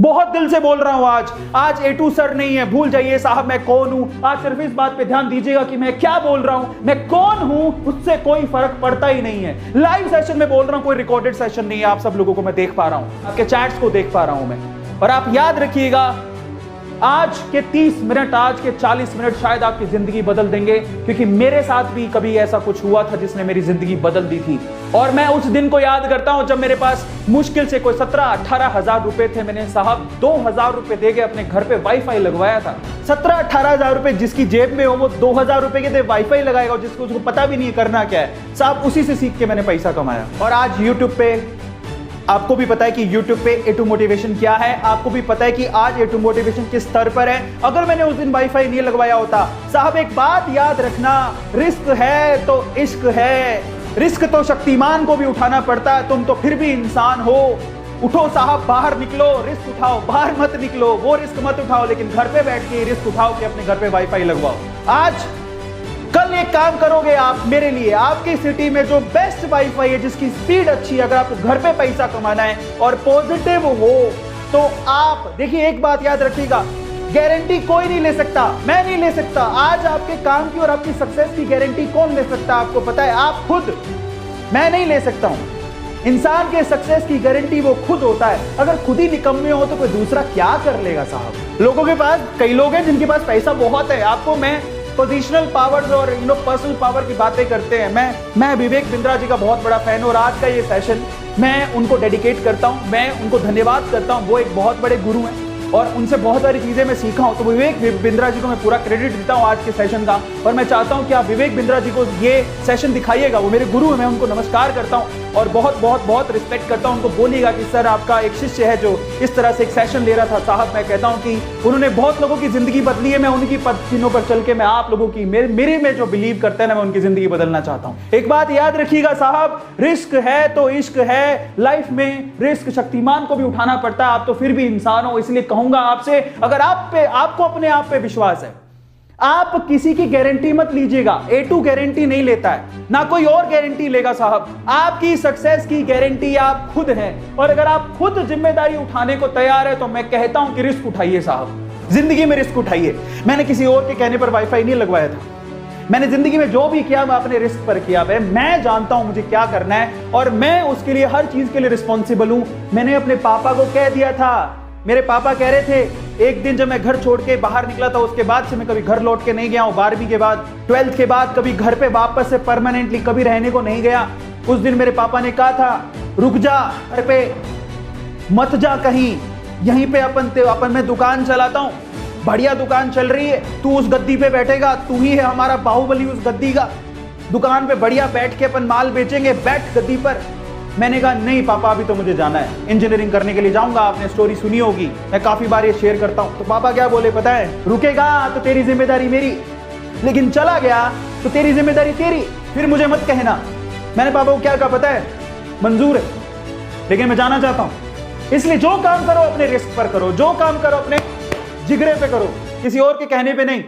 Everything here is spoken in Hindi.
बहुत दिल से बोल रहा हूं आज A2 सर नहीं है, भूल जाइए साहब मैं कौन हूं। आज सिर्फ इस बात पे ध्यान दीजिएगा कि मैं क्या बोल रहा हूं, मैं कौन हूं, उससे कोई फर्क पड़ता ही नहीं है। लाइव सेशन में बोल रहा हूं, कोई रिकॉर्डेड सेशन नहीं है। आप सब लोगों को मैं देख पा रहा हूं, आपके चैट्स को देख पा रहा हूं मैं। और आप याद रखिएगा, आज के 30 मिनट, आज के 40 मिनट शायद आपकी जिंदगी बदल देंगे, क्योंकि मेरे साथ भी कभी ऐसा कुछ हुआ था जिसने मेरी जिंदगी बदल दी थी। और मैं उस दिन को याद करता हूं जब मेरे पास मुश्किल से कोई 17-18 हजार रुपए थे। मैंने साहब 2000 रुपए दे के अपने घर पे वाईफाई लगवाया था। 17-18 हजार रुपए जिसकी जेब में हो वो 2000 रुपए के दे वाईफाई लगाएगा, जिसको उसको पता भी नहीं करना क्या है। साहब उसी से सीख के मैंने पैसा कमाया। और आज यूट्यूब पे आपको भी पता है कि YouTube पे A2 मोटिवेशन क्या है, आपको भी पता है कि आज A2 मोटिवेशन किस स्तर पर है। अगर मैंने उस दिन वाईफाई नहीं लगवाया होता, साहब एक बात याद रखना, रिस्क है तो इश्क है, रिस्क तो शक्तिमान को भी उठाना पड़ता है, तुम तो फिर भी इंसान हो। उठो साहब, बाहर निकलो, रिस्क उठाओ, बाहर मत निकलो, वो रिस्क मत उठाओ, लेकिन घर पे बैठ के रिस्क उठाओ कि अपने घर पे वाईफाई लगवाओ। आज कल एक काम करोगे आप मेरे लिए, आपकी सिटी में जो बेस्ट वाईफाई है, जिसकी स्पीड अच्छी है, अगर आपको घर पे पैसा कमाना है और पॉजिटिव हो तो आप देखिए, एक बात याद रखिएगा, गारंटी कोई नहीं ले सकता, मैं नहीं ले सकता। आज आपके काम की और आपकी सक्सेस की गारंटी कौन ले सकता है, आपको पता है, आप खुद। मैं नहीं ले सकता हूं। इंसान के सक्सेस की गारंटी वो खुद होता है। अगर खुद ही निकम्मे हो तो कोई दूसरा क्या कर लेगा साहब। लोगों के पास, कई लोग हैं जिनके पास पैसा बहुत है। आपको मैं पोजिशनल पावर्स और पर्सनल पावर की बातें करते हैं। मैं विवेक बिंद्रा जी का बहुत बड़ा फैन हूं और आज का ये सेशन मैं उनको डेडिकेट करता हूं, मैं उनको धन्यवाद करता हूं। वो एक बहुत बड़े गुरु हैं और उनसे बहुत सारी चीजें मैं सीखा हूं। तो विवेक बिंद्रा जी को मैं पूरा क्रेडिट देता हूं आज के सेशन का। और मैं चाहता हूं कि आप विवेक बिंद्रा जी को ये सेशन दिखाइएगा। वो मेरे गुरु हैं, मैं उनको नमस्कार करता हूं और बहुत बहुत बहुत रिस्पेक्ट करता हूं। उनको बोलिएगा कि सर आपका एक शिष्य है जो इस तरह से एक सेशन ले रहा था। साहब मैं कहता हूं कि उन्होंने बहुत लोगों की जिंदगी बदली है। मैं उनकी पदचिन्हों पर चल के मैं आप लोगों की, मेरे में जो बिलीव करते हैं ना, मैं उनकी जिंदगी बदलना चाहता हूं। एक बात याद रखिएगा साहब, रिस्क है तो इश्क है। लाइफ में रिस्क शक्तिमान को भी उठाना पड़ता है, आप तो फिर भी इंसान हो। इसलिए कहूंगा आपसे, अगर आपको अपने आप पे विश्वास है, आप किसी की गारंटी मत लीजिएगा। A2 गारंटी नहीं लेता है, ना कोई और गारंटी लेगा साहब। आपकी सक्सेस की गारंटी आप खुद हैं। और अगर आप खुद जिम्मेदारी उठाने को तैयार है तो मैं कहता हूं कि रिस्क उठाइए साहब, जिंदगी में रिस्क उठाइए। मैंने किसी और के कहने पर वाईफाई नहीं लगवाया था। मैंने जिंदगी में जो भी किया मैं अपने रिस्क पर किया है। मैं जानता हूं मुझे क्या करना है और मैं उसके लिए, हर चीज के लिए रिस्पॉन्सिबल हूं। मैंने अपने पापा को कह दिया था, मेरे पापा कह रहे थे, एक दिन जब मैं घर छोड़ के बाहर निकला था, उसके बाद से मैं कभी घर लौट के नहीं गया हूं। 12वीं के बाद, 12th के बाद कभी घर पे वापस से परमानेंटली कभी रहने को नहीं गया। उस दिन मेरे पापा ने कहा था, रुक जा, घर पे मत जा कहीं, यहीं पे अपन मैं दुकान चलाता हूं, बढ़िया दुकान चल रही है, तू उस गद्दी पे बैठेगा, तू ही है हमारा बाहुबली उस गद्दी का। दुकान पे बढ़िया बैठ के अपन माल बेचेंगे, बैठ गद्दी पर। मैंने कहा नहीं पापा, अभी तो मुझे जाना है, इंजीनियरिंग करने के लिए जाऊंगा। आपने स्टोरी सुनी होगी, मैं काफी बार ये शेयर करता हूं। तो पापा क्या बोले पता है, रुकेगा तो तेरी जिम्मेदारी मेरी, लेकिन चला गया तो तेरी जिम्मेदारी तेरी, फिर मुझे मत कहना। मैंने पापा को क्या कहा पता है, मंजूर है, लेकिन मैं जाना चाहता हूं। इसलिए जो काम करो अपने रिस्क पर करो, जो काम करो अपने जिगरे पे करो, किसी और के कहने पे नहीं।